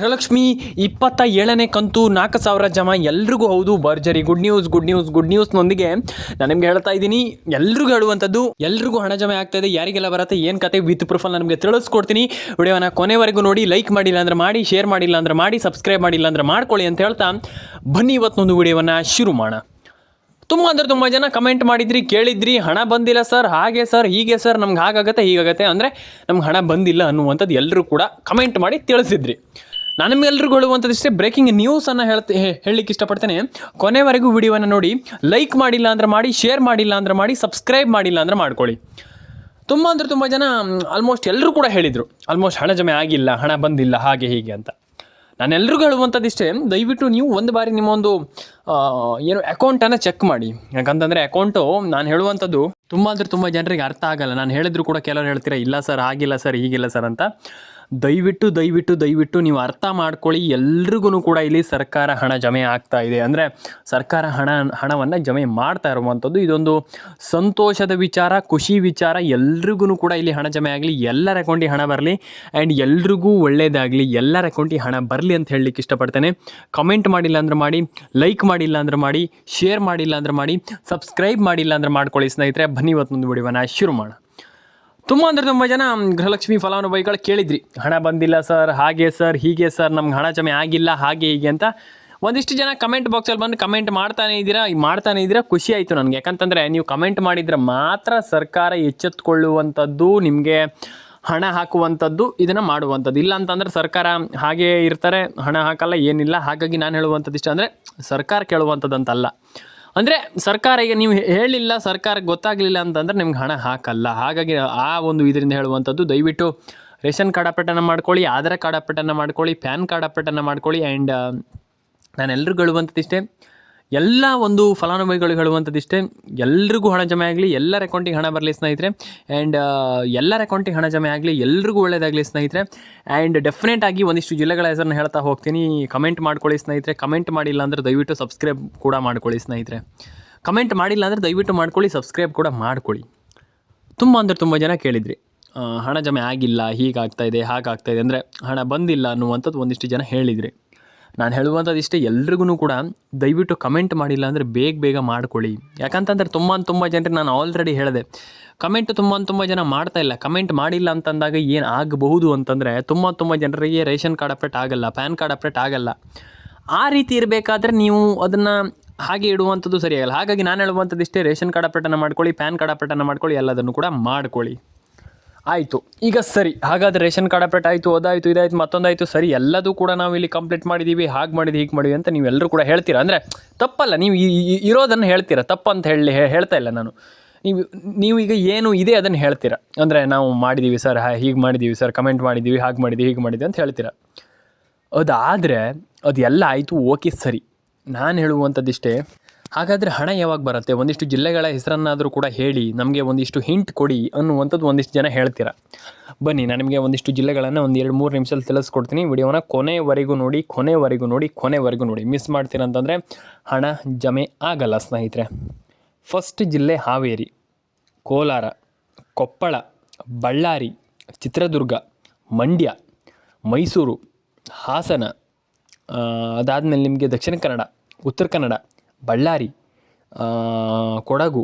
ಗೃಹಲಕ್ಷ್ಮಿ 27ನೇ ಕಂತು 4,000 ಜಮಾ ಎಲ್ರಿಗೂ ಹೌದು. ಭರ್ಜರಿ ಗುಡ್ ನ್ಯೂಸ್ನೊಂದಿಗೆ ನಾನು ನಿಮ್ಗೆ ಹೇಳ್ತಾ ಇದ್ದೀನಿ. ಎಲ್ರಿಗೂ ಹೇಳುವಂಥದ್ದು, ಎಲ್ರಿಗೂ ಹಣ ಜಮೆ ಆಗ್ತಾ ಇದೆ. ಯಾರಿಗೆಲ್ಲ ಬರುತ್ತೆ ಏನು ಕತೆ ವಿತ್ ಪ್ರೂಫಲ್ಲಿ ನಾನು ನಿಮಗೆ ತಿಳಿಸ್ಕೊಡ್ತೀನಿ. ವಿಡಿಯೋನ ಕೊನೆವರೆಗೂ ನೋಡಿ. ಲೈಕ್ ಮಾಡಿಲ್ಲ ಅಂದರೆ ಮಾಡಿ, ಶೇರ್ ಮಾಡಿಲ್ಲ ಅಂದರೆ ಮಾಡಿ, ಸಬ್ಸ್ಕ್ರೈಬ್ ಮಾಡಿಲ್ಲ ಅಂದರೆ ಮಾಡ್ಕೊಳ್ಳಿ ಅಂತ ಹೇಳ್ತಾ ಬನ್ನಿ ಇವತ್ತೊಂದು ವಿಡಿಯೋವನ್ನು ಶುರು ಮಾಡೋಣ. ತುಂಬ ಜನ ಕಮೆಂಟ್ ಮಾಡಿದ್ರಿ, ಕೇಳಿದ್ರಿ, ಹಣ ಬಂದಿಲ್ಲ ಸರ್, ಹಾಗೆ ಸರ್, ಹೀಗೆ ಸರ್, ನಮ್ಗೆ ಹಾಗಾಗತ್ತೆ ಹೀಗಾಗತ್ತೆ, ಅಂದರೆ ನಮ್ಗೆ ಹಣ ಬಂದಿಲ್ಲ ಅನ್ನುವಂಥದ್ದು ಎಲ್ಲರೂ ಕೂಡ ಕಮೆಂಟ್ ಮಾಡಿ ತಿಳಿಸಿದ್ರಿ. ನಾನು ನಿಮ್ಗೆಲ್ರಿಗೂ ಹೇಳುವಂಥದ್ದಿಷ್ಟೇ, ಬ್ರೇಕಿಂಗ್ ನ್ಯೂಸನ್ನು ಹೇಳಲಿಕ್ಕೆ ಇಷ್ಟಪಡ್ತೇನೆ. ಕೊನೆವರೆಗೂ ವಿಡಿಯೋವನ್ನು ನೋಡಿ. ಲೈಕ್ ಮಾಡಿಲ್ಲ ಅಂದರೆ ಮಾಡಿ, ಶೇರ್ ಮಾಡಿಲ್ಲ ಅಂದರೆ ಮಾಡಿ, ಸಬ್ಸ್ಕ್ರೈಬ್ ಮಾಡಿಲ್ಲ ಅಂದರೆ ಮಾಡ್ಕೊಳ್ಳಿ. ತುಂಬ ಜನ ಆಲ್ಮೋಸ್ಟ್ ಎಲ್ಲರೂ ಕೂಡ ಹೇಳಿದರು, ಆಲ್ಮೋಸ್ಟ್ ಹಣ ಜಮೆ ಆಗಿಲ್ಲ, ಹಣ ಬಂದಿಲ್ಲ, ಹಾಗೆ ಹೀಗೆ ಅಂತ. ನಾನು ಎಲ್ರಿಗೂ ಹೇಳುವಂಥದ್ದಿಷ್ಟೇ, ದಯವಿಟ್ಟು ನೀವು ಒಂದು ಬಾರಿ ನಿಮ್ಮೊಂದು ಅಕೌಂಟನ್ನು ಚೆಕ್ ಮಾಡಿ. ಯಾಕಂತಂದರೆ ಅಕೌಂಟು ನಾನು ಹೇಳುವಂಥದ್ದು ತುಂಬ ಜನರಿಗೆ ಅರ್ಥ ಆಗಲ್ಲ. ನಾನು ಹೇಳಿದ್ರು ಕೂಡ ಕೆಲವರು ಹೇಳ್ತೀರಾ, ಇಲ್ಲ ಸರ್, ಆಗಿಲ್ಲ ಸರ್, ಹೀಗಿಲ್ಲ ಸರ್ ಅಂತ. ದಯವಿಟ್ಟು ನೀವು ಅರ್ಥ ಮಾಡ್ಕೊಳ್ಳಿ. ಎಲ್ರಿಗೂ ಕೂಡ ಇಲ್ಲಿ ಸರ್ಕಾರ ಹಣ ಜಮೆ ಆಗ್ತಾ ಇದೆ. ಅಂದರೆ ಸರ್ಕಾರ ಹಣವನ್ನು ಜಮೆ ಮಾಡ್ತಾ ಇರುವಂಥದ್ದು ಇದೊಂದು ಸಂತೋಷದ ವಿಚಾರ, ಖುಷಿ ವಿಚಾರ. ಎಲ್ರಿಗೂ ಕೂಡ ಇಲ್ಲಿ ಹಣ ಜಮೆ ಆಗಲಿ, ಎಲ್ಲರ ಅಕೌಂಟಿಗೆ ಹಣ ಬರಲಿ, ಆ್ಯಂಡ್ ಎಲ್ರಿಗೂ ಒಳ್ಳೆಯದಾಗಲಿ, ಎಲ್ಲರ ಅಕೌಂಟಿಗೆ ಹಣ ಬರಲಿ ಅಂತ ಹೇಳಲಿಕ್ಕೆ ಇಷ್ಟಪಡ್ತೇನೆ. ಕಮೆಂಟ್ ಮಾಡಿಲ್ಲ ಅಂದರೆ ಮಾಡಿ, ಲೈಕ್ ಮಾಡಿಲ್ಲ ಅಂದರೆ ಮಾಡಿ, ಶೇರ್ ಮಾಡಿಲ್ಲ ಅಂದರೆ ಮಾಡಿ, ಸಬ್ಸ್ಕ್ರೈಬ್ ಮಾಡಿಲ್ಲ ಅಂದರೆ ಮಾಡ್ಕೊಳ್ಳಿ ಸ್ನೇಹಿತರೆ. ಬನ್ನಿ ಇವತ್ತೊಂದು ವಿಡಿಯೋನ ಶುರು ಮಾಡೋಣ. ತುಂಬ ಜನ ಗೃಹಲಕ್ಷ್ಮಿ ಫಲಾನುಭವಿಗಳು ಕೇಳಿದ್ರಿ, ಹಣ ಬಂದಿಲ್ಲ ಸರ್, ಹಾಗೆ ಸರ್, ಹೀಗೆ ಸರ್, ನಮ್ಗೆ ಹಣ ಜಮೆ ಆಗಿಲ್ಲ, ಹಾಗೆ ಹೀಗೆ ಅಂತ. ಒಂದಿಷ್ಟು ಜನ ಕಮೆಂಟ್ ಬಾಕ್ಸಲ್ಲಿ ಬಂದು ಕಮೆಂಟ್ ಮಾಡ್ತಾನೆ ಇದ್ದೀರಾ. ಖುಷಿ ಆಯಿತು ನನಗೆ. ಯಾಕಂತಂದರೆ ನೀವು ಕಮೆಂಟ್ ಮಾಡಿದರೆ ಮಾತ್ರ ಸರ್ಕಾರ ಎಚ್ಚೆತ್ತುಕೊಳ್ಳುವಂಥದ್ದು, ನಿಮಗೆ ಹಣ ಹಾಕುವಂಥದ್ದು, ಇದನ್ನು ಮಾಡುವಂಥದ್ದು. ಇಲ್ಲ ಅಂತಂದರೆ ಸರ್ಕಾರ ಹಾಗೇ ಇರ್ತಾರೆ, ಹಣ ಹಾಕಲ್ಲ, ಏನಿಲ್ಲ. ಹಾಗಾಗಿ ನಾನು ಹೇಳುವಂಥದ್ದು ಇಷ್ಟ, ಅಂದರೆ ಸರ್ಕಾರ ಕೇಳುವಂಥದ್ದಂತಲ್ಲ. ಅಂದರೆ ಸರ್ಕಾರ ಈಗ ನೀವು ಹೇಳಿಲ್ಲ, ಸರ್ಕಾರಕ್ಕೆ ಗೊತ್ತಾಗಲಿಲ್ಲ ಅಂತಂದರೆ ನಿಮ್ಗೆ ಹಣ ಹಾಕಲ್ಲ. ಹಾಗಾಗಿ ಆ ಒಂದು ಇದರಿಂದ ಹೇಳುವಂಥದ್ದು, ದಯವಿಟ್ಟು ರೇಷನ್ ಕಾರ್ಡ್ ಅಪ್ಡೇಟನ್ನು ಮಾಡ್ಕೊಳ್ಳಿ, ಆಧಾರ್ ಕಾರ್ಡ್ ಅಪ್ಡೇಟನ್ನು ಮಾಡ್ಕೊಳ್ಳಿ, ಪ್ಯಾನ್ ಕಾರ್ಡ್ ಅಪ್ಡೇಟನ್ನು ಮಾಡ್ಕೊಳ್ಳಿ. ಆ್ಯಂಡ್ ನಾನು ಎಲ್ರಿಗೂ ಹೇಳುವಂಥದ್ದಿಷ್ಟೇ, ಎಲ್ಲ ಒಂದು ಫಲಾನುಭವಿಗಳು ಹೇಳುವಂಥದ್ದಿಷ್ಟೇ, ಎಲ್ರಿಗೂ ಹಣ ಜಮೆ ಆಗಲಿ, ಎಲ್ಲರ ಅಕೌಂಟಿಗೆ ಹಣ ಬರಲಿ ಸ್ನೇಹಿತರೆ. ಆ್ಯಂಡ್ ಎಲ್ಲರ ಅಕೌಂಟಿಗೆ ಹಣ ಜಮೆ ಆಗಲಿ, ಎಲ್ರಿಗೂ ಒಳ್ಳೆಯದಾಗಲಿ ಸ್ನೇಹಿತರೆ. ಆ್ಯಂಡ್ ಡೆಫಿನೆಟ್ ಆಗಿ ಒಂದಿಷ್ಟು ಜಿಲ್ಲೆಗಳ ಹೆಸರನ್ನು ಹೇಳ್ತಾ ಹೋಗ್ತೀನಿ. ಕಮೆಂಟ್ ಮಾಡ್ಕೊಳ್ಳಿ ಸ್ನೇಹಿತರೆ. ಕಮೆಂಟ್ ಮಾಡಿಲ್ಲ ಅಂದರೆ ದಯವಿಟ್ಟು ಸಬ್ಸ್ಕ್ರೈಬ್ ಕೂಡ ಮಾಡ್ಕೊಳ್ಳಿ ಸ್ನೇಹಿತರೆ. ಕಮೆಂಟ್ ಮಾಡಿಲ್ಲ ಅಂದರೆ ದಯವಿಟ್ಟು ಮಾಡ್ಕೊಳ್ಳಿ, ಸಬ್ಸ್ಕ್ರೈಬ್ ಕೂಡ ಮಾಡ್ಕೊಳ್ಳಿ. ತುಂಬ ಜನ ಕೇಳಿದ್ರಿ, ಹಣ ಜಮೆ ಆಗಿಲ್ಲ, ಹೀಗಾಗ್ತಾಯಿದೆ, ಹಾಗಾಗ್ತಾಯಿದೆ, ಅಂದರೆ ಹಣ ಬಂದಿಲ್ಲ ಅನ್ನುವಂಥದ್ದು ಒಂದಿಷ್ಟು ಜನ ಹೇಳಿದ್ರಿ. ನಾನು ಹೇಳುವಂಥದ್ದು ಇಷ್ಟೇ, ಎಲ್ರಿಗೂ ಕೂಡ ದಯವಿಟ್ಟು ಕಮೆಂಟ್ ಮಾಡಿಲ್ಲ ಅಂದರೆ ಬೇಗ ಮಾಡ್ಕೊಳ್ಳಿ. ಯಾಕಂತಂದರೆ ತುಂಬ ಜನರಿಗೆ ನಾನು ಆಲ್ರೆಡಿ ಹೇಳಿದೆ, ಕಮೆಂಟ್ ತುಂಬ ಜನ ಮಾಡ್ತಾಯಿಲ್ಲ. ಕಮೆಂಟ್ ಮಾಡಿಲ್ಲ ಅಂತಂದಾಗ ಏನು ಆಗಬಹುದು ಅಂತಂದರೆ, ತುಂಬ ಜನರಿಗೆ ರೇಷನ್ ಕಾರ್ಡ್ ಅಪ್ಡೇಟ್ ಆಗಲ್ಲ, ಪ್ಯಾನ್ ಕಾರ್ಡ್ ಅಪ್ಡೇಟ್ ಆಗಲ್ಲ. ಆ ರೀತಿ ಇರಬೇಕಾದ್ರೆ ನೀವು ಅದನ್ನು ಹಾಗೆ ಇಡುವಂಥದ್ದು ಸರಿಯಾಗಲ್ಲ. ಹಾಗಾಗಿ ನಾನು ಹೇಳುವಂಥದ್ದು ಇಷ್ಟೇ, ರೇಷನ್ ಕಾರ್ಡ್ ಅಪ್ಡೇಟನ್ನು ಮಾಡ್ಕೊಳ್ಳಿ, ಪ್ಯಾನ್ ಕಾರ್ಡ್ ಅಪ್ಡೇಟನ್ನು ಮಾಡ್ಕೊಳ್ಳಿ, ಎಲ್ಲದನ್ನು ಕೂಡ ಮಾಡ್ಕೊಳ್ಳಿ. ಆಯಿತು, ಈಗ ಸರಿ. ಹಾಗಾದರೆ ರೇಷನ್ ಕಾರ್ಡ್ ಅಪ್ಡೇಟ್ ಆಯಿತು, ಅದಾಯಿತು, ಇದಾಯಿತು, ಮತ್ತೊಂದಾಯಿತು, ಸರಿ, ಎಲ್ಲದೂ ಕೂಡ ನಾವು ಇಲ್ಲಿ ಕಂಪ್ಲೀಟ್ ಮಾಡಿದ್ದೀವಿ, ಹಾಗೆ ಮಾಡಿದ್ವಿ, ಹೀಗೆ ಮಾಡಿದ್ವಿ ಅಂತ ನೀವೆಲ್ಲರೂ ಕೂಡ ಹೇಳ್ತೀರಾ. ಅಂದರೆ ತಪ್ಪಲ್ಲ, ನೀವು ಇರೋದನ್ನು ಹೇಳ್ತೀರಾ, ತಪ್ಪಂತ ಹೇಳ್ತಾ ಇಲ್ಲ ನಾನು. ನೀವು ಈಗ ಏನು ಇದೆ ಅದನ್ನು ಹೇಳ್ತೀರಾ. ಅಂದರೆ ನಾವು ಮಾಡಿದ್ದೀವಿ ಸರ್, ಹೀಗೆ ಮಾಡಿದ್ದೀವಿ ಸರ್, ಕಮೆಂಟ್ ಮಾಡಿದ್ದೀವಿ, ಹಾಗೆ ಮಾಡಿದ್ದೀವಿ, ಹೀಗೆ ಮಾಡಿದ್ದೀವಿ ಅಂತ ಹೇಳ್ತೀರಾ. ಅದಾದರೆ ಅದೆಲ್ಲ ಆಯಿತು, ಓಕೆ ಸರಿ. ನಾನು ಹೇಳುವಂಥದ್ದಿಷ್ಟೇ, ಹಾಗಾದರೆ ಹಣ ಯಾವಾಗ ಬರುತ್ತೆ, ಒಂದಿಷ್ಟು ಜಿಲ್ಲೆಗಳ ಹೆಸರನ್ನಾದರೂ ಕೂಡ ಹೇಳಿ, ನಮಗೆ ಒಂದಿಷ್ಟು ಹಿಂಟ್ ಕೊಡಿ ಅನ್ನುವಂಥದ್ದು ಒಂದಿಷ್ಟು ಜನ ಹೇಳ್ತೀರಾ. ಬನ್ನಿ, ನಾನು ನಿಮಗೆ ಒಂದಿಷ್ಟು ಜಿಲ್ಲೆಗಳನ್ನು ಒಂದು 2-3 ನಿಮಿಷದಲ್ಲಿ ತಿಳಿಸ್ಕೊಡ್ತೀನಿ. ವಿಡಿಯೋನ ಕೊನೆವರೆಗೂ ನೋಡಿ. ಮಿಸ್ ಮಾಡ್ತೀರ ಅಂತಂದರೆ ಹಣ ಜಮೆ ಆಗಲ್ಲ ಸ್ನೇಹಿತರೆ. ಫಸ್ಟ್ ಜಿಲ್ಲೆ ಹಾವೇರಿ, ಕೋಲಾರ, ಕೊಪ್ಪಳ, ಬಳ್ಳಾರಿ, ಚಿತ್ರದುರ್ಗ, ಮಂಡ್ಯ, ಮೈಸೂರು, ಹಾಸನ, ಅದಾದಮೇಲೆ ನಿಮಗೆ ದಕ್ಷಿಣ ಕನ್ನಡ, ಉತ್ತರ ಕನ್ನಡ, ಬಳ್ಳಾರಿ, ಕೊಡಗು,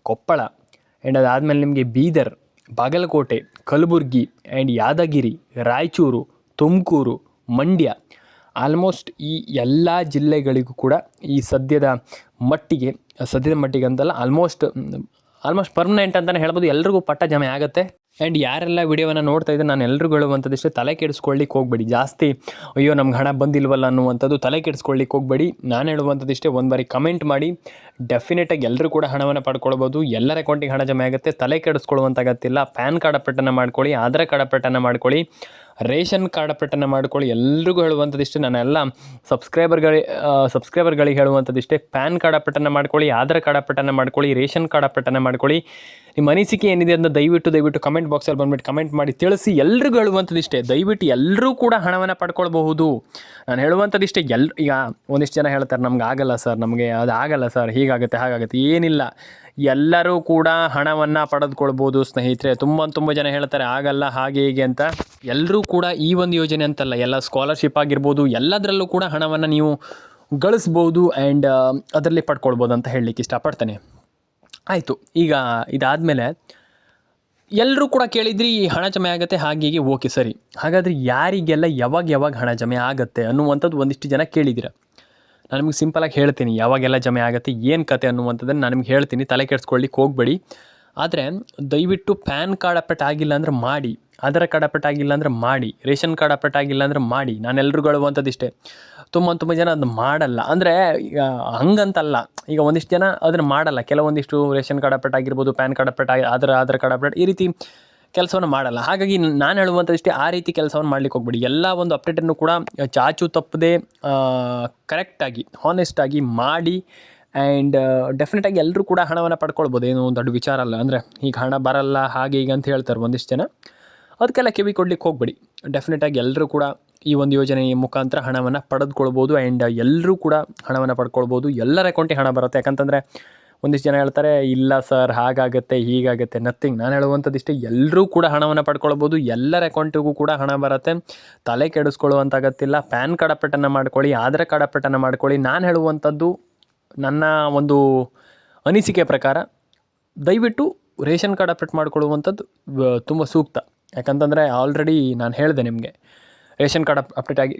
ಕೊಪ್ಪಳ, ಆ್ಯಂಡ್ ಅದಾದಮೇಲೆ ನಿಮಗೆ ಬೀದರ್, ಬಾಗಲಕೋಟೆ, ಕಲಬುರಗಿ, ಆ್ಯಂಡ್ ಯಾದಗಿರಿ, ರಾಯಚೂರು, ತುಮಕೂರು, ಮಂಡ್ಯ. ಆಲ್ಮೋಸ್ಟ್ ಈ ಎಲ್ಲ ಜಿಲ್ಲೆಗಳಿಗೂ ಕೂಡ ಈ ಸದ್ಯದ ಮಟ್ಟಿಗೆ ಅಂತಲ್ಲ, ಆಲ್ಮೋಸ್ಟ್ ಪರ್ಮನೆಂಟ್ ಅಂತಲೇ ಹೇಳ್ಬೋದು, ಎಲ್ರಿಗೂ ಪಟ್ಟ ಜಮೆ ಆಗುತ್ತೆ. ಆ್ಯಂಡ್ ಯಾರೆಲ್ಲ ವಿಡಿಯೋವನ್ನು ನೋಡ್ತಾ ಇದ್ದರೆ ನಾನು ಎಲ್ರಿಗೂ ಹೇಳುವಂಥದ್ದಿಷ್ಟೇ, ತಲೆ ಕೆಡಿಸ್ಕೊಳ್ಳಿಕ್ಕೆ ಹೋಗಬೇಡಿ ಜಾಸ್ತಿ. ಅಯ್ಯೋ ನಮ್ಗೆ ಹಣ ಬಂದಿಲ್ವಲ್ಲ ಅನ್ನುವಂಥದ್ದು ತಲೆ ಕೆಡಿಸ್ಕೊಳ್ಳಿಕ್ಕೆ ಹೋಗಬೇಡಿ. ನಾನು ಹೇಳುವಂಥದ್ದಿಷ್ಟೇ, ಒಂದು ಬಾರಿ ಕಮೆಂಟ್ ಮಾಡಿ. ಡೆಫಿನೆಟಾಗಿ ಎಲ್ಲರೂ ಕೂಡ ಹಣವನ್ನು ಪಡ್ಕೊಳ್ಬೋದು, ಎಲ್ಲರ ಅಕೌಂಟಿಗೆ ಹಣ ಜಮೆ ಆಗುತ್ತೆ. ತಲೆ ಕೆಡಿಸ್ಕೊಳ್ಳುವಂಥ ಅಗತ್ಯ. ಪ್ಯಾನ್ ಕಾರ್ಡ್ ಅಪ್ಡೇಟನ್ನು ಮಾಡ್ಕೊಳ್ಳಿ, ಆಧಾರ್ ಕಾರ್ಡ್ ಅಪ್ಡೇಟನ್ನು ಮಾಡ್ಕೊಳ್ಳಿ, ರೇಷನ್ ಕಾರ್ಡ್ ಅಪ್ಡೇಟನ್ನು ಮಾಡ್ಕೊಳ್ಳಿ. ಎಲ್ರಿಗೂ ಹೇಳುವಂಥದ್ದಿಷ್ಟೇ, ನಾನೆಲ್ಲ ಸಬ್ಸ್ಕ್ರೈಬರ್ಗಳಿಗೆ ಹೇಳುವಂಥದ್ದಿಷ್ಟೇ, ಪ್ಯಾನ್ ಕಾರ್ಡ್ ಅಪ್ಡೇಟನ್ನು ಮಾಡ್ಕೊಳ್ಳಿ, ಆಧಾರ್ ಕಾರ್ಡ್ ಅಪ್ಡೇಟನ್ನು ಮಾಡ್ಕೊಳ್ಳಿ, ರೇಷನ್ ಕಾರ್ಡ್ ಅಪ್ಡೇಟನ್ನು ಮಾಡ್ಕೊಳ್ಳಿ. ನಿಮ್ಮ ಅನಿಸಿಕೆ ಏನಿದೆ ಅಂತ ದಯವಿಟ್ಟು ಕಮೆಂಟ್ ಬಾಕ್ಸಲ್ಲಿ ಬಂದುಬಿಟ್ಟು ಕಮೆಂಟ್ ಮಾಡಿ ತಿಳಿಸಿ. ಎಲ್ರಿಗೂ ಹೇಳುವಂಥದ್ದಿಷ್ಟೇ, ದಯವಿಟ್ಟು ಎಲ್ಲರೂ ಕೂಡ ಹಣವನ್ನು ಪಡ್ಕೊಳ್ಬಹುದು. ನಾನು ಹೇಳುವಂಥದ್ದಿಷ್ಟೇ, ಈಗ ಒಂದಿಷ್ಟು ಜನ ಹೇಳ್ತಾರೆ, ನಮ್ಗೆ ಆಗಲ್ಲ ಸರ್, ನಮಗೆ ಅದು ಆಗಲ್ಲ ಸರ್, ಹೀಗಾಗುತ್ತೆ, ಹಾಗಾಗುತ್ತೆ. ಏನಿಲ್ಲ, ಎಲ್ಲರೂ ಕೂಡ ಹಣವನ್ನು ಪಡೆದುಕೊಳ್ಬೋದು ಸ್ನೇಹಿತರೆ. ತುಂಬ ಜನ ಹೇಳ್ತಾರೆ ಆಗಲ್ಲ ಹಾಗೆ ಹೀಗೆ ಅಂತ. ಎಲ್ಲರೂ ಕೂಡ ಈ ಒಂದು ಯೋಜನೆ ಅಂತಲ್ಲ, ಎಲ್ಲ ಸ್ಕಾಲರ್ಶಿಪ್ ಆಗಿರ್ಬೋದು, ಎಲ್ಲದರಲ್ಲೂ ಕೂಡ ಹಣವನ್ನು ನೀವು ಗಳಿಸ್ಬೋದು ಆ್ಯಂಡ್ ಅದರಲ್ಲಿ ಪಡ್ಕೊಳ್ಬೋದು ಅಂತ ಹೇಳಲಿಕ್ಕೆ ಇಷ್ಟಪಡ್ತೇನೆ. ಆಯಿತು, ಈಗ ಇದಾದಮೇಲೆ ಎಲ್ಲರೂ ಕೂಡ ಕೇಳಿದ್ರಿ ಹಣ ಜಮೆ ಆಗುತ್ತೆ ಹಾಗೆ ಹೀಗೆ, ಓಕೆ ಸರಿ. ಹಾಗಾದರೆ ಯಾರಿಗೆಲ್ಲ ಯಾವಾಗ ಹಣ ಜಮೆ ಆಗುತ್ತೆ ಅನ್ನುವಂಥದ್ದು ಒಂದಿಷ್ಟು ಜನ ಕೇಳಿದ್ದೀರ. ನಾನು ನಿಮಗೆ ಸಿಂಪಲಾಗಿ ಹೇಳ್ತೀನಿ ಯಾವಾಗೆಲ್ಲ ಜಮೆ ಆಗುತ್ತೆ, ಏನು ಕತೆ ಅನ್ನುವಂಥದ್ದನ್ನು ನಾನು ನಿಮ್ಗೆ ಹೇಳ್ತೀನಿ, ತಲೆ ಕೆಡಿಸ್ಕೊಳ್ಳಿಕ್ಕೆ ಹೋಗಬೇಡಿ. ಆದರೆ ದಯವಿಟ್ಟು ಪ್ಯಾನ್ ಕಾರ್ಡ್ ಅಪ್ಡೇಟ್ ಆಗಿಲ್ಲ ಅಂದರೆ ಮಾಡಿ, ಆಧಾರ್ ಕಾರ್ಡ್ ಅಪ್ಡೇಟ್ ಆಗಿಲ್ಲ ಅಂದರೆ ಮಾಡಿ, ರೇಷನ್ ಕಾರ್ಡ್ ಅಪ್ಡೇಟ್ ಆಗಿಲ್ಲ ಅಂದರೆ ಮಾಡಿ. ನಾನು ಎಲ್ರಿಗೂ ಹೇಳುವಂಥದ್ದು ಇಷ್ಟೇ. ತುಂಬ ಜನ ಅದು ಮಾಡಲ್ಲ. ಅಂದರೆ ಹಂಗಂತಲ್ಲ, ಈಗ ಒಂದಿಷ್ಟು ಜನ ಅದನ್ನು ಮಾಡಲ್ಲ. ಕೆಲವೊಂದಿಷ್ಟು ರೇಷನ್ ಕಾರ್ಡ್ ಅಪ್ಡೇಟ್ ಆಗಿರ್ಬೋದು, PAN card update Aadhaar card update, ಈ ರೀತಿ ಕೆಲಸವನ್ನು ಮಾಡಲ್ಲ. ಹಾಗಾಗಿ ನಾನು ಹೇಳುವಂಥದ್ದು ಇಷ್ಟೇ, ಆ ರೀತಿ ಕೆಲಸವನ್ನು ಮಾಡ್ಲಿಕ್ಕೆ ಹೋಗ್ಬೇಡಿ. ಎಲ್ಲ ಒಂದು ಅಪ್ಡೇಟನ್ನು ಕೂಡ ಚಾಚು ತಪ್ಪದೆ ಕರೆಕ್ಟಾಗಿ ಹಾನೆಸ್ಟಾಗಿ ಮಾಡಿ. ಆ್ಯಂಡ್ ಡೆಫಿನೆಟಾಗಿ ಎಲ್ಲರೂ ಕೂಡ ಹಣವನ್ನು ಪಡ್ಕೊಳ್ಬೋದು, ಏನೋ ಒಂದು ದೊಡ್ಡ ವಿಚಾರ ಅಲ್ಲ. ಅಂದರೆ ಈಗ ಹಣ ಬರಲ್ಲ ಹಾಗೆ ಈಗ ಅಂತ ಹೇಳ್ತಾರೆ ಒಂದಿಷ್ಟು ಜನ, ಅದಕ್ಕೆಲ್ಲ ಕಿವಿ ಕೊಡ್ಲಿಕ್ಕೆ ಹೋಗಬೇಡಿ. ಡೆಫಿನೆಟಾಗಿ ಎಲ್ಲರೂ ಕೂಡ ಈ ಒಂದು ಯೋಜನೆಯ ಮುಖಾಂತರ ಹಣವನ್ನು ಪಡೆದುಕೊಳ್ಬೋದು. ಆ್ಯಂಡ್ ಎಲ್ಲರೂ ಕೂಡ ಹಣವನ್ನು ಪಡ್ಕೊಳ್ಬೋದು. ಎಲ್ಲರ ಅಕೌಂಟಿಗೆ ಹಣ ಬರುತ್ತೆ. ಯಾಕಂತಂದರೆ ಒಂದಿಷ್ಟು ಜನ ಹೇಳ್ತಾರೆ ಇಲ್ಲ ಸರ್ ಹಾಗಾಗುತ್ತೆ ಹೀಗಾಗುತ್ತೆ, ನಥಿಂಗ್. ನಾನು ಹೇಳುವಂಥದ್ದು ಇಷ್ಟೇ, ಎಲ್ಲರೂ ಕೂಡ ಹಣವನ್ನು ಪಡ್ಕೊಳ್ಬೋದು. ಎಲ್ಲರ ಅಕೌಂಟಿಗೂ ಕೂಡ ಹಣ ಬರುತ್ತೆ. ತಲೆ ಕೆಡಿಸ್ಕೊಳ್ಳುವಂಥ ಅಗತ್ಯಿಲ್ಲ. ಪ್ಯಾನ್ ಕಾರ್ಡ್ ಅಪ್ಡೇಟನ್ನು ಮಾಡ್ಕೊಳ್ಳಿ, ಆಧಾರ್ ಕಾರ್ಡ್ ಅಪ್ಡೇಟನ್ನು ಮಾಡ್ಕೊಳ್ಳಿ. ನಾನು ಹೇಳುವಂಥದ್ದು ನನ್ನ ಒಂದು ಅನಿಸಿಕೆ ಪ್ರಕಾರ ದಯವಿಟ್ಟು ರೇಷನ್ ಕಾರ್ಡ್ ಅಪ್ಡೇಟ್ ಮಾಡ್ಕೊಳ್ಳುವಂಥದ್ದು ತುಂಬ ಸೂಕ್ತ. ಯಾಕಂತಂದರೆ ಆಲ್ರೆಡಿ ನಾನು ಹೇಳಿದೆ ನಿಮಗೆ, ರೇಷನ್ ಕಾರ್ಡ್ ಅಪ್ಡೇಟ್ ಆಗಿ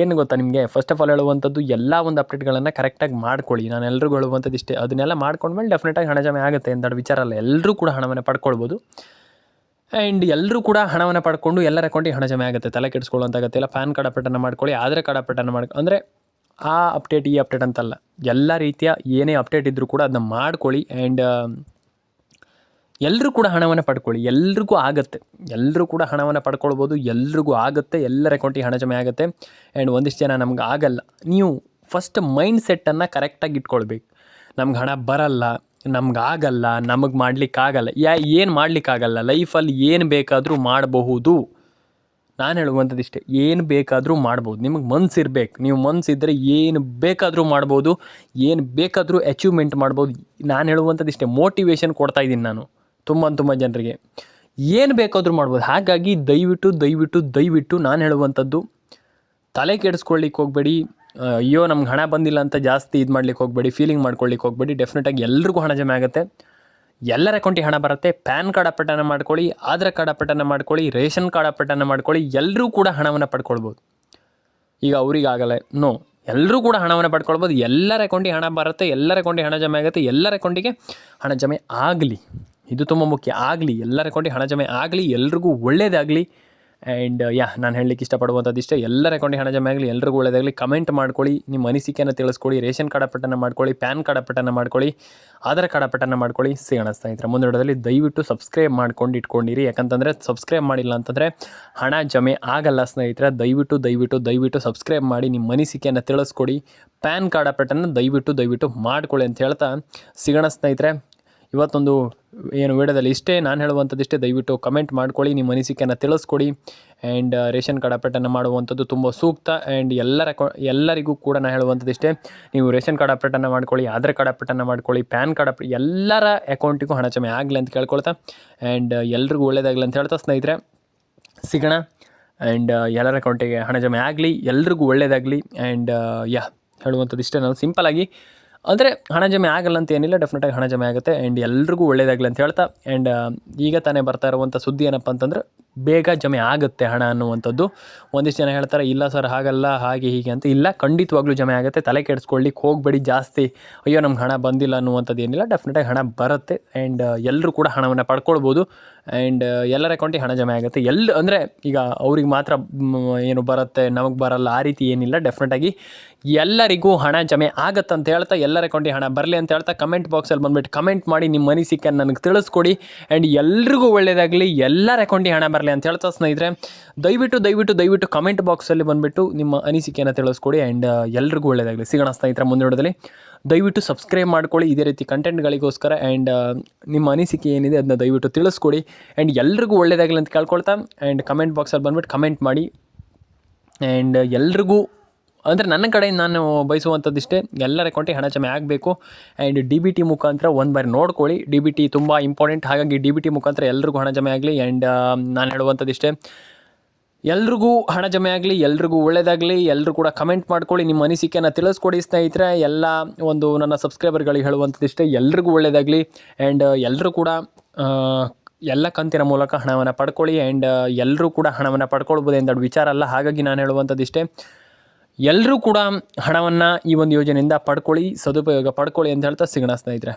ಏನು ಗೊತ್ತಾ ನಿಮಗೆ, ಫಸ್ಟ್ ಆಫ್ ಆಲ್ ಹೇಳುವಂಥದ್ದು ಎಲ್ಲ ಒಂದು ಅಪ್ಡೇಟ್ಗಳನ್ನು ಕರೆಕ್ಟಾಗಿ ಮಾಡ್ಕೊಳ್ಳಿ. ನಾನು ಎಲ್ರಿಗೂ ಹೇಳುವಂಥದ್ದು ಇಷ್ಟೇ, ಅದನ್ನೆಲ್ಲ ಮಾಡ್ಕೊಂಡ್ಮೇಲೆ ಡೆಫಿನೆಟಾಗಿ ಹಣ ಜಮೆ ಆಗುತ್ತೆ ಅಂತ ವಿಚಾರ ಅಲ್ಲ. ಎಲ್ಲರೂ ಕೂಡ ಹಣವನ್ನು ಪಡ್ಕೊಳ್ಬೋದು. ಆ್ಯಂಡ್ ಎಲ್ಲರೂ ಕೂಡ ಹಣವನ್ನು ಪಡ್ಕೊಂಡು ಎಲ್ಲರ ಅಕೌಂಟಿಗೆ ಹಣ ಜಮೆ ಆಗುತ್ತೆ. ತಲೆ ಕೆಡಿಸ್ಕೊಳ್ಳುವಂಥ ಅಗತ್ಯ ಇಲ್ಲ. ಪ್ಯಾನ್ ಕಾರ್ಡ್ ಅಪ್ಡೇಟನ್ನು ಮಾಡ್ಕೊಳ್ಳಿ, ಆಧಾರ್ ಕಾರ್ಡ್ ಅಪ್ಡೇಟನ್ನು ಅಂದರೆ ಆ ಅಪ್ಡೇಟ್ ಈ ಅಪ್ಡೇಟ್ ಅಂತಲ್ಲ, ಎಲ್ಲ ರೀತಿಯ ಏನೇ ಅಪ್ಡೇಟ್ ಇದ್ದರೂ ಕೂಡ ಅದನ್ನ ಮಾಡ್ಕೊಳ್ಳಿ. ಆ್ಯಂಡ್ ಎಲ್ಲರೂ ಕೂಡ ಹಣವನ್ನು ಪಡ್ಕೊಳ್ಳಿ. ಎಲ್ರಿಗೂ ಆಗುತ್ತೆ, ಎಲ್ಲರೂ ಕೂಡ ಹಣವನ್ನು ಪಡ್ಕೊಳ್ಬೋದು. ಎಲ್ರಿಗೂ ಆಗುತ್ತೆ, ಎಲ್ಲರ ಅಕೌಂಟಿಗೆ ಹಣ ಜಮೆ ಆಗುತ್ತೆ. ಆ್ಯಂಡ್ ಒಂದಿಷ್ಟು ಜನ ನಮ್ಗೆ ಆಗಲ್ಲ. ನೀವು ಫಸ್ಟ್ ಮೈಂಡ್ ಸೆಟ್ಟನ್ನು ಕರೆಕ್ಟಾಗಿ ಇಟ್ಕೊಳ್ಬೇಕು. ನಮ್ಗೆ ಹಣ ಬರಲ್ಲ, ನಮಗಾಗಲ್ಲ, ನಮಗೆ ಮಾಡಲಿಕ್ಕಾಗಲ್ಲ. ಏನು ಮಾಡಲಿಕ್ಕಾಗಲ್ಲ, ಲೈಫಲ್ಲಿ ಏನು ಬೇಕಾದರೂ ಮಾಡಬಹುದು. ನಾನು ಹೇಳುವಂಥದ್ದು ಇಷ್ಟೇ, ಏನು ಬೇಕಾದರೂ ಮಾಡ್ಬೋದು. ನಿಮಗೆ ಮನಸ್ಸಿರ್ಬೇಕು. ನೀವು ಮನಸ್ಸಿದ್ದರೆ ಏನು ಬೇಕಾದರೂ ಮಾಡ್ಬೋದು, ಏನು ಬೇಕಾದರೂ ಅಚೀವ್ಮೆಂಟ್ ಮಾಡ್ಬೋದು. ನಾನು ಹೇಳುವಂಥದ್ದು ಇಷ್ಟೇ, ಮೋಟಿವೇಶನ್ ಕೊಡ್ತಾಯಿದ್ದೀನಿ ನಾನು ತುಂಬ ಜನರಿಗೆ. ಏನು ಬೇಕಾದರೂ ಮಾಡ್ಬೋದು. ಹಾಗಾಗಿ ದಯವಿಟ್ಟು ನಾನು ಹೇಳುವಂಥದ್ದು, ತಲೆ ಕೆಡಿಸ್ಕೊಳ್ಳಿಕ್ಕೆ ಹೋಗಬೇಡಿ. ಅಯ್ಯೋ ನಮ್ಗೆ ಹಣ ಬಂದಿಲ್ಲ ಅಂತ ಜಾಸ್ತಿ ಇದು ಮಾಡ್ಲಿಕ್ಕೆ ಹೋಗಬೇಡಿ, ಫೀಲಿಂಗ್ ಮಾಡ್ಕೊಳ್ಳಿಕ್ಕೆ ಹೋಗಬೇಡಿ. ಡೆಫಿನೆಟಾಗಿ ಎಲ್ರಿಗೂ ಹಣ ಜಮೆ ಆಗುತ್ತೆ. ಎಲ್ಲರ ಅಕೌಂಟಿಗೆ ಹಣ ಬರುತ್ತೆ. ಪ್ಯಾನ್ ಕಾರ್ಡ್ ಅಪ್ಡೇಟನ್ನು ಮಾಡ್ಕೊಳ್ಳಿ, ಆಧಾರ್ ಕಾರ್ಡ್ ಅಪ್ಡೇಟನ್ನು ಮಾಡ್ಕೊಳ್ಳಿ, ರೇಷನ್ ಕಾರ್ಡ್ ಅಪ್ಡೇಟನ್ನು ಮಾಡ್ಕೊಳ್ಳಿ. ಎಲ್ಲರೂ ಕೂಡ ಹಣವನ್ನು ಪಡ್ಕೊಳ್ಬೋದು. ಈಗ ಅವರಿಗಾಗಲ್ಲ, ನೋ, ಎಲ್ಲರೂ ಕೂಡ ಹಣವನ್ನು ಪಡ್ಕೊಳ್ಬೋದು. ಎಲ್ಲರ ಅಕೌಂಟಿಗೆ ಹಣ ಬರುತ್ತೆ, ಎಲ್ಲರ ಅಕೌಂಟಿಗೆ ಹಣ ಜಮೆ ಆಗುತ್ತೆ. ಎಲ್ಲರ ಅಕೌಂಟಿಗೆ ಹಣ ಜಮೆ ಆಗಲಿ, ಇದು ತುಂಬ ಮುಖ್ಯ. ಆಗಲಿ, ಎಲ್ಲರ ಅಕೌಂಟಿಗೆ ಹಣ ಜಮೆ ಆಗಲಿ, ಎಲ್ರಿಗೂ ಒಳ್ಳೆಯದಾಗಲಿ. ಆ್ಯಂಡ್ ನಾನು ಹೇಳಲಿಕ್ಕೆ ಇಷ್ಟಪಡುವಂಥದ್ದು ಇಷ್ಟೇ, ಎಲ್ಲರ ಅಕೌಂಟಿಗೆ ಹಣ ಜಮೆ ಆಗಲಿ, ಎಲ್ರಿಗೂ ಒಳ್ಳೆಯದಾಗಲಿ. ಕಮೆಂಟ್ ಮಾಡ್ಕೊಳ್ಳಿ, ನಿಮ್ಮ ಅನಿಸಿಕೆಯನ್ನು ತಿಳಿಸ್ಕೊಳ್ಳಿ. ರೇಷನ್ ಕಾರ್ಡ್ ಅಪ್ಡೇಟನ್ನು ಮಾಡ್ಕೊಳ್ಳಿ, ಪ್ಯಾನ್ ಕಾರ್ಡ್ ಅಪ್ಡೇಟನ್ನು ಮಾಡ್ಕೊಳ್ಳಿ, ಆಧಾರ್ ಕಾರ್ಡ್ ಅಪ್ಡೇಟನ್ನು ಮಾಡ್ಕೊಳ್ಳಿ. ಸಿಗೋಣ ಸ್ನೇಹಿತರೆ ಮುಂದಿನ ವಿಡಿಯೋದಲ್ಲಿ. ದಯವಿಟ್ಟು ಸಬ್ಸ್ಕ್ರೈಬ್ ಮಾಡ್ಕೊಂಡು ಇಟ್ಕೊಂಡಿರಿ. ಯಾಕಂತಂದರೆ ಸಬ್ಸ್ಕ್ರೈಬ್ ಮಾಡಿಲ್ಲ ಅಂತಂದರೆ ಹಣ ಜಮೆ ಆಗಲ್ಲ ಸ್ನೇಹಿತರೆ. ದಯವಿಟ್ಟು ಸಬ್ಸ್ಕ್ರೈಬ್ ಮಾಡಿ, ನಿಮ್ಮ ಅನಿಸಿಕೆಯನ್ನು ತಿಳಿಸ್ಕೊಡಿ. ಪ್ಯಾನ್ ಕಾರ್ಡ್ ಅಪ್ಡೇಟನ್ನು ದಯವಿಟ್ಟು ಮಾಡ್ಕೊಳ್ಳಿ ಅಂತ ಹೇಳ್ತಾ ಸಿಗೋಣ ಸ್ನೇಹಿತರೆ. ಇವತ್ತೊಂದು ಏನು ವಿಡಿಯೋದಲ್ಲಿ ಇಷ್ಟೇ, ನಾನು ಹೇಳುವಂಥದ್ದು ಇಷ್ಟೇ. ದಯವಿಟ್ಟು ಕಮೆಂಟ್ ಮಾಡ್ಕೊಳ್ಳಿ, ನಿಮ್ಮ ಅನಿಸಿಕೆಯನ್ನು ತಿಳಿಸ್ಕೊಡಿ. ಆ್ಯಂಡ್ ರೇಷನ್ ಕಾರ್ಡ್ ಅಪ್ಡೇಟನ್ನು ಮಾಡುವಂಥದ್ದು ತುಂಬ ಸೂಕ್ತ. ಆ್ಯಂಡ್ ಎಲ್ಲರಿಗೂ ಕೂಡ ನಾನು ಹೇಳುವಂಥದ್ದು ಇಷ್ಟೇ, ನೀವು ರೇಷನ್ ಕಾರ್ಡ್ ಅಪ್ಡೇಟನ್ನು ಮಾಡ್ಕೊಳ್ಳಿ, ಆಧಾರ್ ಕಾರ್ಡ್ ಅಪ್ಡೇಟನ್ನು ಮಾಡ್ಕೊಳ್ಳಿ, ಪ್ಯಾನ್ ಕಾರ್ಡ್ ಎಲ್ಲರ ಅಕೌಂಟಿಗೂ ಹಣ ಜಮೆ ಆಗಲಿ ಅಂತ ಕೇಳ್ಕೊಳ್ತಾ, ಆ್ಯಂಡ್ ಎಲ್ರಿಗೂ ಒಳ್ಳೆಯದಾಗಲಿ ಅಂತ ಹೇಳ್ತಾ ಸ್ನೇಹಿತರೆ ಸಿಗೋಣ. ಆ್ಯಂಡ್ ಎಲ್ಲರ ಅಕೌಂಟಿಗೆ ಹಣ ಜಮೆ ಆಗಲಿ, ಎಲ್ರಿಗೂ ಒಳ್ಳೆಯದಾಗಲಿ. ಆ್ಯಂಡ್ ಹೇಳುವಂಥದ್ದು ಇಷ್ಟೇ, ನಾನು ಸಿಂಪಲಾಗಿ ಅಂದರೆ ಹಣ ಜಮೆ ಆಗಲ್ಲ ಅಂತ ಏನಿಲ್ಲ, ಡೆಫಿನೆಟಾಗಿ ಹಣ ಜಮೆ ಆಗುತ್ತೆ. ಆ್ಯಂಡ್ ಎಲ್ರಿಗೂ ಒಳ್ಳೆಯದಾಗಲಿ ಅಂತ ಹೇಳ್ತಾ, ಆ್ಯಂಡ್ ಈಗ ತಾನೇ ಬರ್ತಾ ಇರುವಂಥ ಸುದ್ದಿ ಏನಪ್ಪ ಅಂತಂದ್ರೆ, ಬೇಗ ಜಮೆ ಆಗುತ್ತೆ ಹಣ ಅನ್ನುವಂಥದ್ದು. ಒಂದಿಷ್ಟು ಜನ ಹೇಳ್ತಾರೆ ಇಲ್ಲ ಸರ್ ಹಾಗಲ್ಲ ಹಾಗೆ ಹೀಗೆ ಅಂತ. ಇಲ್ಲ, ಖಂಡಿತವಾಗ್ಲೂ ಜಮೆ ಆಗುತ್ತೆ. ತಲೆ ಕೆಡಿಸ್ಕೊಳ್ಳಿಕ್ಕೆ ಹೋಗಬೇಡಿ ಜಾಸ್ತಿ. ಅಯ್ಯೋ ನಮ್ಗೆ ಹಣ ಬಂದಿಲ್ಲ ಅನ್ನುವಂಥದ್ದು ಏನಿಲ್ಲ, ಡೆಫಿನೆಟಾಗಿ ಹಣ ಬರುತ್ತೆ. ಆ್ಯಂಡ್ ಎಲ್ಲರೂ ಕೂಡ ಹಣವನ್ನು ಪಡ್ಕೊಳ್ಬೋದು. ಆ್ಯಂಡ್ ಎಲ್ಲರ ಅಕೌಂಟಿಗೆ ಹಣ ಜಮೆ ಆಗುತ್ತೆ. ಅಂದರೆ ಈಗ ಅವ್ರಿಗೆ ಮಾತ್ರ ಏನು ಬರುತ್ತೆ, ನಮಗೆ ಬರಲ್ಲ, ಆ ರೀತಿ ಏನಿಲ್ಲ. ಡೆಫಿನೆಟಾಗಿ ಎಲ್ಲರಿಗೂ ಹಣ ಜಮೆ ಆಗುತ್ತೆ ಅಂತ ಹೇಳ್ತಾ, ಎಲ್ಲರ ಅಕೌಂಟಿಗೆ ಹಣ ಬರಲಿ ಅಂತ ಹೇಳ್ತಾ, ಕಮೆಂಟ್ ಬಾಕ್ಸಲ್ಲಿ ಬಂದುಬಿಟ್ಟು ಕಮೆಂಟ್ ಮಾಡಿ, ನಿಮ್ಮ ಅನಿಸಿಕೆ ನನಗೆ ತಿಳಿಸ್ಕೊಡಿ. ಆ್ಯಂಡ್ ಎಲ್ರಿಗೂ ಒಳ್ಳೆಯದಾಗಲಿ, ಎಲ್ಲರ ಅಕೌಂಟಿಗೆ ಹಣ ಬರಲಿ ಅಂತ ಹೇಳ್ತಾ ಸ್ನೇಹಿತರೆ, ದಯವಿಟ್ಟು ಕಮೆಂಟ್ ಬಾಕ್ಸಲ್ಲಿ ಬಂದುಬಿಟ್ಟು ನಿಮ್ಮ ಅನಿಸಿಕೆಯನ್ನು ತಿಳಿಸ್ಕೊಡಿ. ಆ್ಯಂಡ್ ಎಲ್ರಿಗೂ ಒಳ್ಳೆಯದಾಗಲಿ. ಸಿಗೋಣ ಸ್ನೇಹಿತರೆ ಮುಂದಿನ ವಿಡಿಯೋದಲ್ಲಿ. ದಯವಿಟ್ಟು ಸಬ್ಸ್ಕ್ರೈಬ್ ಮಾಡ್ಕೊಳ್ಳಿ ಇದೇ ರೀತಿ ಕಂಟೆಂಟ್ಗಳಿಗೋಸ್ಕರ. ಆ್ಯಂಡ್ ನಿಮ್ಮ ಅನಿಸಿಕೆ ಏನಿದೆ ಅದನ್ನ ದಯವಿಟ್ಟು ತಿಳಿಸ್ಕೊಡಿ. ಆ್ಯಂಡ್ ಎಲ್ರಿಗೂ ಒಳ್ಳೆಯದಾಗಲಿ ಅಂತ ಕೇಳ್ಕೊಳ್ತಾ, ಆ್ಯಂಡ್ ಕಮೆಂಟ್ ಬಾಕ್ಸಲ್ಲಿ ಬಂದುಬಿಟ್ಟು ಕಮೆಂಟ್ ಮಾಡಿ. ಆ್ಯಂಡ್ ಎಲ್ರಿಗೂ ಅಂದರೆ ನನ್ನ ಕಡೆಯಿಂದ ನಾನು ಬಯಸುವಂಥದ್ದಿಷ್ಟೇ, ಎಲ್ಲರ ಅಕೌಂಟಿಗೆ ಹಣ ಜಮೆ ಆಗಬೇಕು. ಆ್ಯಂಡ್ ಡಿ ಬಿ ಟಿ ಮುಖಾಂತರ ಒಂದು ಬಾರಿ ನೋಡ್ಕೊಳ್ಳಿ. ಡಿ ಬಿ ಟಿ ತುಂಬ ಇಂಪಾರ್ಟೆಂಟ್. ಹಾಗಾಗಿ ಡಿ ಬಿ ಟಿ ಮುಖಾಂತರ ಎಲ್ರಿಗೂ ಹಣ ಜಮೆ ಆಗಲಿ. ಆ್ಯಂಡ್ ನಾನು ಹೇಳುವಂಥದ್ದಿಷ್ಟೇ, ಎಲ್ರಿಗೂ ಹಣ ಜಮೆ ಆಗಲಿ, ಎಲ್ರಿಗೂ ಒಳ್ಳೆಯದಾಗಲಿ. ಎಲ್ಲರೂ ಕೂಡ ಕಮೆಂಟ್ ಮಾಡ್ಕೊಳ್ಳಿ, ನಿಮ್ಮ ಅನಿಸಿಕೆಯನ್ನು ತಿಳಿಸ್ಕೊಡಿ ಸ್ನೇಹಿತರೆ. ಎಲ್ಲ ಒಂದು ನನ್ನ ಸಬ್ಸ್ಕ್ರೈಬರ್ಗಳಿಗೆ ಹೇಳುವಂಥದ್ದಿಷ್ಟೇ, ಎಲ್ರಿಗೂ ಒಳ್ಳೆಯದಾಗಲಿ. ಆ್ಯಂಡ್ ಎಲ್ಲರೂ ಕೂಡ ಎಲ್ಲ ಕಂತಿನ ಮೂಲಕ ಹಣವನ್ನು ಪಡ್ಕೊಳ್ಳಿ. ಆ್ಯಂಡ್ ಎಲ್ಲರೂ ಕೂಡ ಹಣವನ್ನು ಪಡ್ಕೊಳ್ಬೋದು ಎಂದೊಂದು ವಿಚಾರ ಅಲ್ಲ. ಹಾಗಾಗಿ ನಾನು ಹೇಳುವಂಥದ್ದಿಷ್ಟೇ, ಎಲ್ಲರೂ ಕೂಡ ಹಣವನ್ನು ಈ ಒಂದು ಯೋಜನೆಯಿಂದ ಪಡ್ಕೊಳ್ಳಿ, ಸದುಪಯೋಗ ಪಡ್ಕೊಳ್ಳಿ ಅಂತ ಹೇಳ್ತಾ ಸಿಗೋಣ ಸ್ನೇಹಿತರೆ.